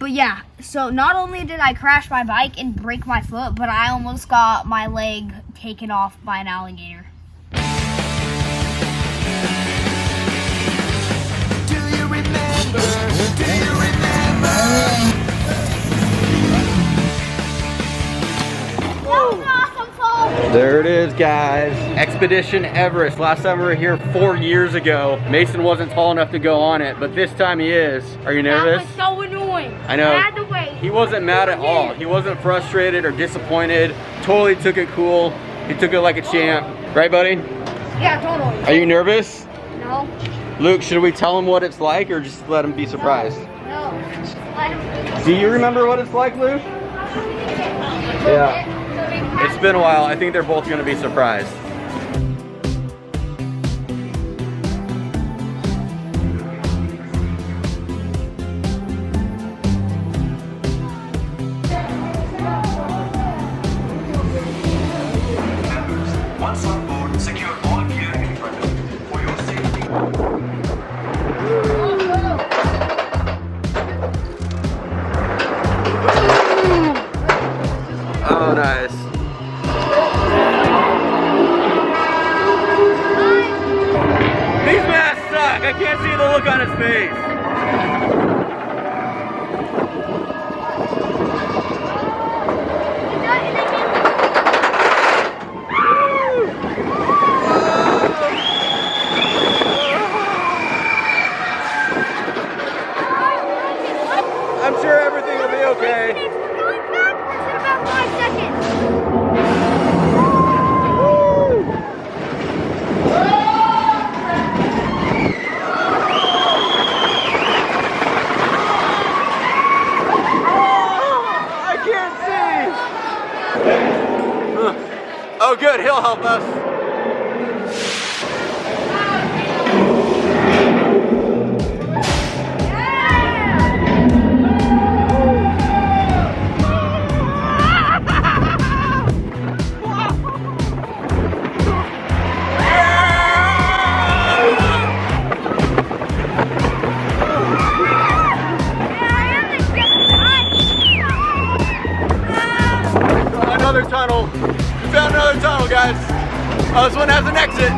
But yeah, so not only did I crash my bike and break my foot, but I almost got my leg taken off by an alligator. Do you remember? Do you remember? That was an awesome fall. There it is, guys. Expedition Everest. Last time we were here 4 years ago. Mason wasn't tall enough to go on it, but this time he is. Are you nervous? That was so annoying. I know. I had to wait. He wasn't mad at all. He wasn't frustrated or disappointed. Totally took it cool. He took it like a champ. Right, buddy? Yeah, totally. Are you nervous? No. Luke, should we tell him what it's like or just let him be surprised? No. Let him Do you remember what it's like, Luke? Yeah. It's been a while. I think they're both going to be surprised. Once on board, secure all gear in front of you for your safety. Oh, nice. These masks suck. I can't see the look on his face. I'm sure everything will be okay. It's going backwards in about 5 seconds. I can't see. Oh, good. He'll help us. Another tunnel. We found another tunnel, guys. Oh, this one has an exit.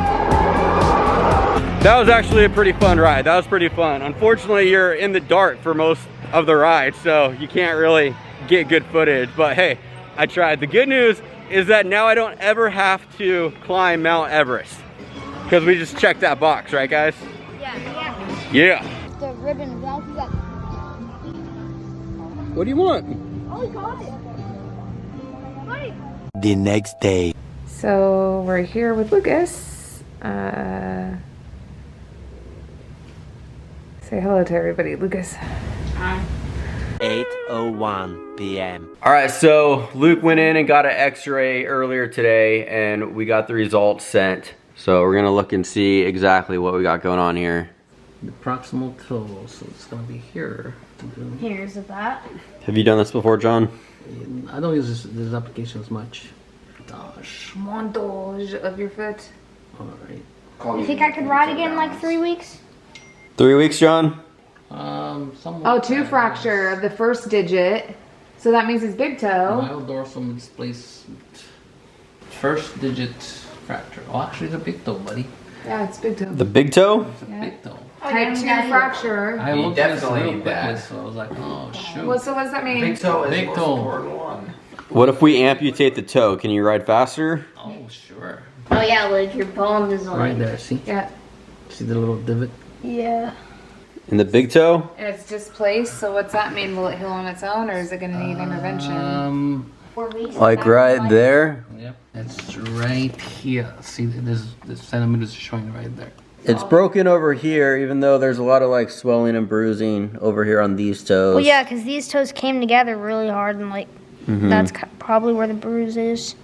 That was actually a pretty fun ride. That was pretty fun. Unfortunately, you're in the dark for most of the ride, so you can't really get good footage. But hey, I tried. The good news is that now I don't ever have to climb Mount Everest because we just checked that box, right, guys? Yeah. Yeah. The ribbon bounces up. What do you want? Oh, he got it. Buddy. The next day. So we're here with Lucas. Say hello to everybody, Lucas. 8:01 p.m. All right, so Luke went in and got an x-ray earlier today and we got the results sent. So we're gonna look and see exactly what we got going on here. The proximal toe, so it's gonna be here. Here's that. Have you done this before, John? I don't use this application as much. Montage of your foot. Alright. You think I could ride again in like 3 weeks? 3 weeks, John? Oh, two fracture of the first digit. So that means his big toe. Myodorsal displacement. First digit fracture. Oh, actually, it's a big toe, buddy. Yeah, it's big toe. The big toe? It's a big toe. Type 2 fracture. I looked at this real quickly, so I was like, oh shoot. Well, so what does that mean? Big toe is Big the most toe. important one. What if we amputate the toe? Can you ride faster? Oh, sure. Oh yeah, like your bone is like. Right there, see? Yeah. See the little divot? Yeah. And the big toe? And it's displaced, so what's that mean? Will it heal on its own, or is it going to need intervention? 4 weeks. Like right there? Yep. It's right here. See, this centimeters are showing right there. It's broken over here, even though there's a lot of like swelling and bruising over here on these toes. Well, yeah, because these toes came together really hard, and like that's probably where the bruise is.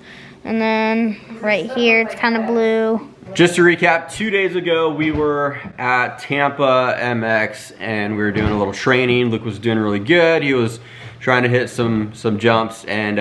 And then right here, it's kind of blue. Just to recap, 2 days ago we were at Tampa MX and we were doing a little training. Luke was doing really good. He was trying to hit some jumps and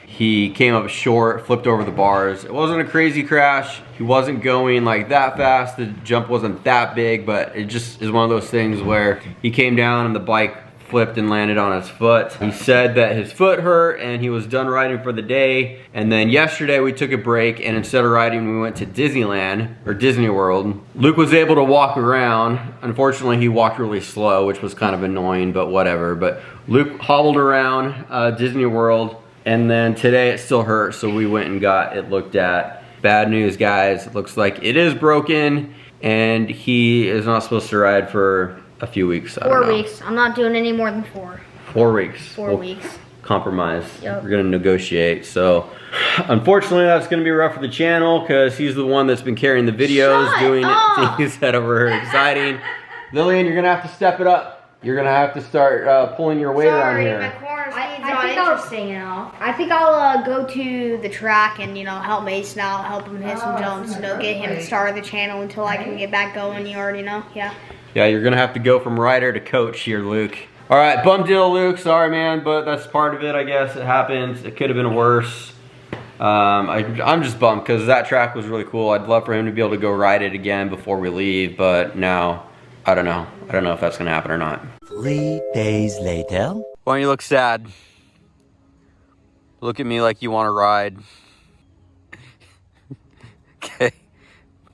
he came up short, flipped over the bars. It wasn't a crazy crash. He wasn't going like that fast. The jump wasn't that big, but it just is one of those things where he came down and the bike flipped and landed on his foot. He said that his foot hurt and he was done riding for the day. And then yesterday we took a break, and instead of riding, we went to Disneyland, or Disney World. Luke was able to walk around. Unfortunately, he walked really slow, which was kind of annoying, but whatever. But Luke hobbled around Disney World, and then today it still hurts, so we went and got it looked at. Bad news, guys. It looks like it is broken, and he is not supposed to ride for a few weeks. 4 weeks. I'm not doing any more than 4. 4 weeks. 4 weeks. Compromise. Yep. We're gonna negotiate. So, unfortunately, that's gonna be rough for the channel because he's the one that's been carrying the videos, doing things that are exciting. Lillian, you're gonna have to step it up. You're gonna have to start pulling your weight around here. My corner speed's not interesting enough. I think I'll go to the track and, you know, help Mason out, help him hit some jumps, you know, get him started the channel until I can get back going, you already know, yeah. Yeah, you're gonna have to go from rider to coach here, Luke. All right, bum deal, Luke. Sorry, man, but that's part of it, I guess. It happens. It could have been worse. I'm just bummed because that track was really cool. I'd love for him to be able to go ride it again before we leave, but now, I don't know. I don't know if that's gonna happen or not. 3 days later. Why don't you look sad? Look at me like you want to ride. Okay,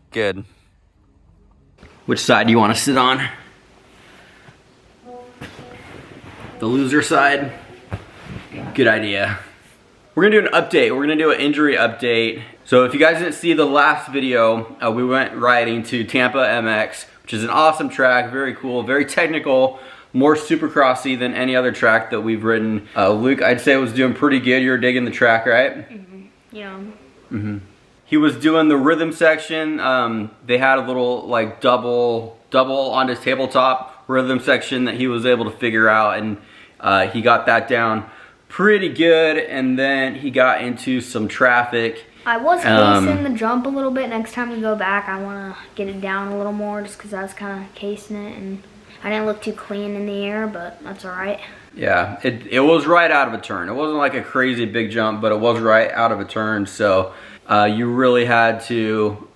good. Which side do you want to sit on? The loser side? Good idea. We're gonna do an update. We're gonna do an injury update. So if you guys didn't see the last video, we went riding to Tampa MX, which is an awesome track, very cool, very technical, more supercrossy than any other track that we've ridden. Luke, I'd say was doing pretty good. You were digging the track, right? Mm-hmm. Yeah. Mm-hmm. He was doing the rhythm section. They had a little like double on his tabletop rhythm section that he was able to figure out, and he got that down pretty good. And then he got into some traffic. I was casing the jump a little bit. Next time we go back, I want to get it down a little more just because I was kind of casing it, and I didn't look too clean in the air, but that's all right. Yeah, it was right out of a turn. It wasn't like a crazy big jump, but it was right out of a turn. So you really had to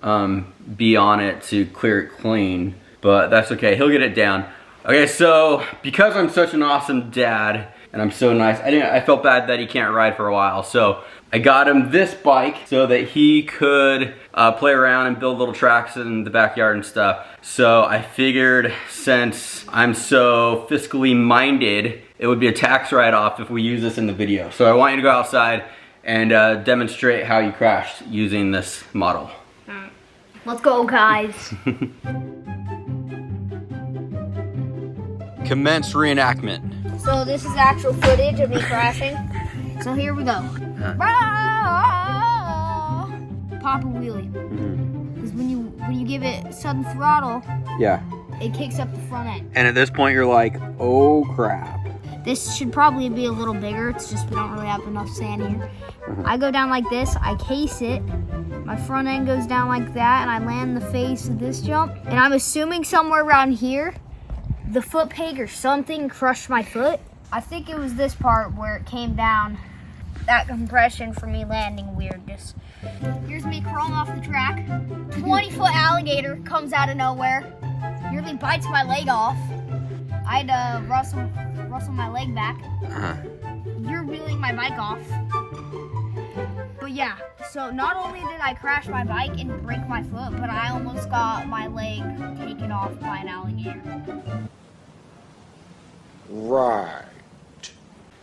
be on it to clear it clean, but that's okay. He'll get it down. Okay, so because I'm such an awesome dad and I'm so nice, I felt bad that he can't ride for a while. So I got him this bike so that he could play around and build little tracks in the backyard and stuff. So I figured since I'm so fiscally minded, it would be a tax write-off if we use this in the video. So I want you to go outside and demonstrate how you crashed using this model. Alright. Let's go, guys. Commence reenactment. So this is actual footage of me crashing. So here we go. Pop a wheelie. Because when you give it sudden throttle, Yeah. it kicks up the front end. And at this point you're like, oh crap. This should probably be a little bigger. It's just we don't really have enough sand here. I go down like this, I case it, my front end goes down like that, and I land the face of this jump. And I'm assuming somewhere around here, the foot peg or something crushed my foot. I think it was this part where it came down. That compression for me landing weird. Just here's me crawling off the track. 20-foot alligator comes out of nowhere, nearly bites my leg off. I had to rustle my leg back. You're wheeling my bike off. But yeah, so not only did I crash my bike and break my foot, but I almost got my leg taken off by an alligator. Right.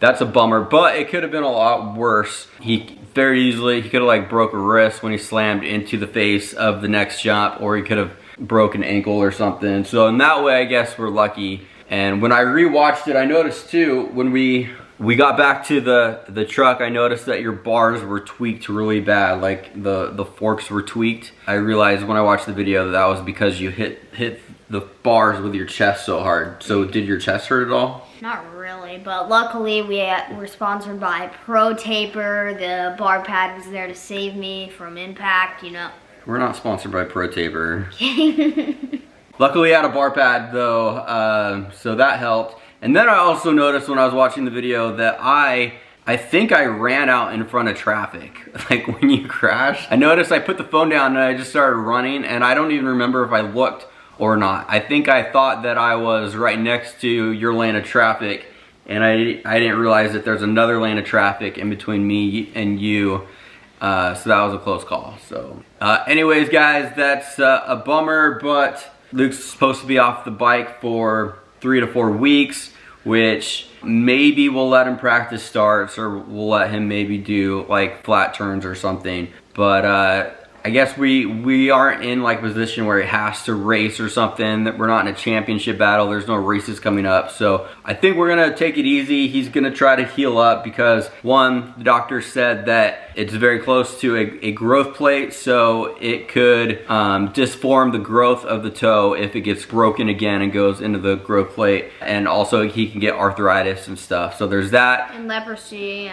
That's a bummer, but it could have been a lot worse. He very easily, he could have like broke a wrist when he slammed into the face of the next jump, or he could have broke an ankle or something. So in that way, I guess we're lucky. And when I rewatched it, I noticed too, when we got back to the truck, I noticed that your bars were tweaked really bad, like the forks were tweaked. I realized when I watched the video that was because you hit the bars with your chest so hard. So did your chest hurt at all? Not really, but luckily we're sponsored by Pro Taper. The bar pad was there to save me from impact, you know. We're not sponsored by Pro Taper. Luckily I had a bar pad though, so that helped. And then I also noticed when I was watching the video that I think I ran out in front of traffic. Like when you crash, I noticed I put the phone down and I just started running, and I don't even remember if I looked or not. I think I thought that I was right next to your lane of traffic, and I didn't realize that there's another lane of traffic in between me and you. So that was a close call. So anyways, guys, that's a bummer, but Luke's supposed to be off the bike for 3 to 4 weeks, which maybe we'll let him practice starts, or we'll let him maybe do like flat turns or something. But I guess we aren't in like a position where he has to race or something, that we're not in a championship battle. There's no races coming up. So I think we're gonna take it easy. He's gonna try to heal up because one, the doctor said that it's very close to a growth plate, so it could disform the growth of the toe if it gets broken again and goes into the growth plate. And also he can get arthritis and stuff. So there's that. And leprosy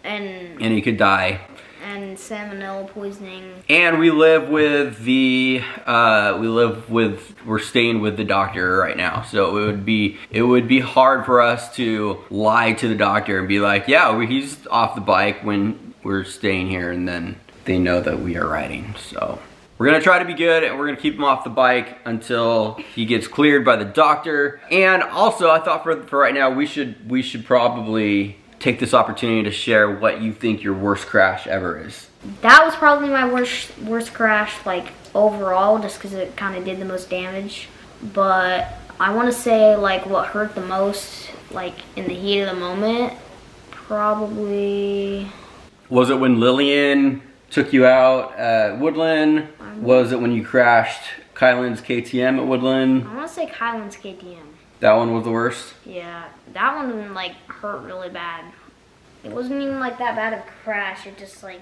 And he could die. And salmonella poisoning. And we live with the we're staying with the doctor right now. So it would be hard for us to lie to the doctor and be like, yeah, he's off the bike when we're staying here, and then they know that we are riding. So we're gonna try to be good, and we're gonna keep him off the bike until he gets cleared by the doctor. And also, I thought for right now we should probably take this opportunity to share what you think your worst crash ever is. That was probably my worst crash, like overall, just because it kind of did the most damage. But I want to say like what hurt the most, like in the heat of the moment, probably. Was it when Lillian took you out at Woodland? Was it when you crashed Kylan's KTM at Woodland? I want to say Kylan's KTM. That one was the worst? Yeah, that one like hurt really bad. It wasn't even like that bad of a crash. It just like,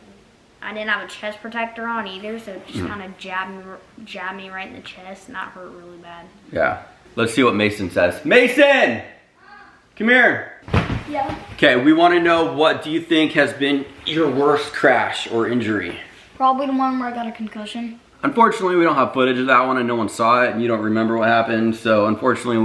I didn't have a chest protector on either, so it just kind of jabbed me right in the chest, and that hurt really bad. Yeah. Let's see what Mason says. Mason! Come here. Yeah. Okay, we want to know, what do you think has been your worst crash or injury? Probably the one where I got a concussion. Unfortunately, we don't have footage of that one, and no one saw it, and you don't remember what happened. So unfortunately,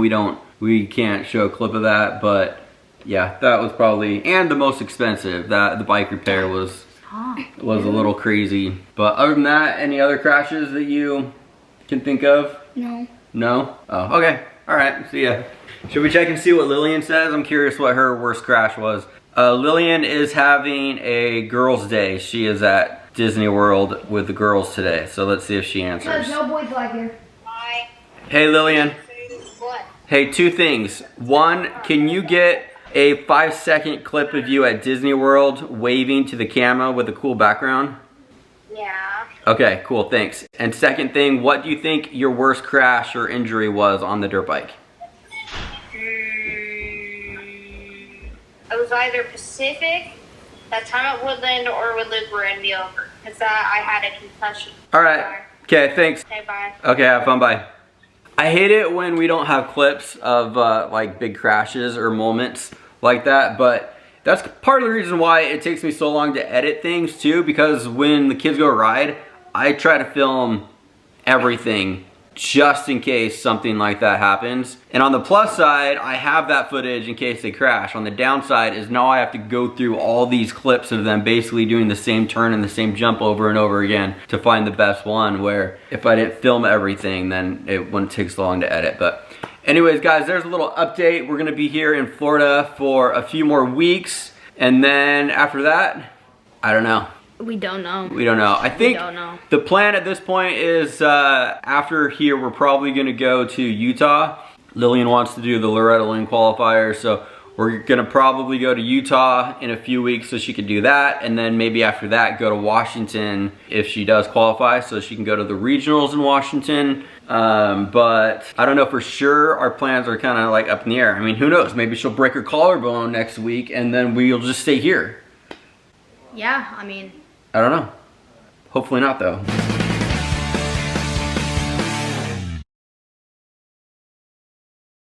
we can't show a clip of that. But yeah, that was probably, and the most expensive. That the bike repair was a little crazy. But other than that, any other crashes that you can think of? No. No? Oh, okay. All right. See ya. Should we check and see what Lillian says? I'm curious what her worst crash was. Lillian is having a girls' day. She is at Disney World with the girls today. So let's see if she answers. There's no boys like here. Hi. Hey, Lillian. What? Hey, 2 things. One, can you get a 5-second clip of you at Disney World waving to the camera with a cool background? Yeah. Okay, cool, thanks. And second thing, what do you think your worst crash or injury was on the dirt bike? It was either Pacific, that time at Woodland, or with Luke Randy over. Because I had a concussion. All right. Okay, thanks. Okay, bye. Okay, have fun, bye. I hate it when we don't have clips of like big crashes or moments like that, but that's part of the reason why it takes me so long to edit things too, because when the kids go ride, I try to film everything just in case something like that happens. And on the plus side, I have that footage in case they crash. On the downside is now I have to go through all these clips of them basically doing the same turn and the same jump over and over again to find the best one, where if I didn't film everything, then it wouldn't take so long to edit. But anyways, guys, there's a little update. We're gonna be here in Florida for a few more weeks, and then after that, I don't know. We don't know. We don't know. I think don't know. the plan at this point is after here, we're probably gonna go to Utah. Lillian wants to do the Loretta Lynn qualifier, so we're gonna probably go to Utah in a few weeks so she could do that, and then maybe after that go to Washington if she does qualify, so she can go to the regionals in Washington. But I don't know for sure. Our plans are kind of like up in the air. I mean, who knows? Maybe she'll break her collarbone next week, and then we'll just stay here. Yeah, I mean, I don't know. Hopefully not, though.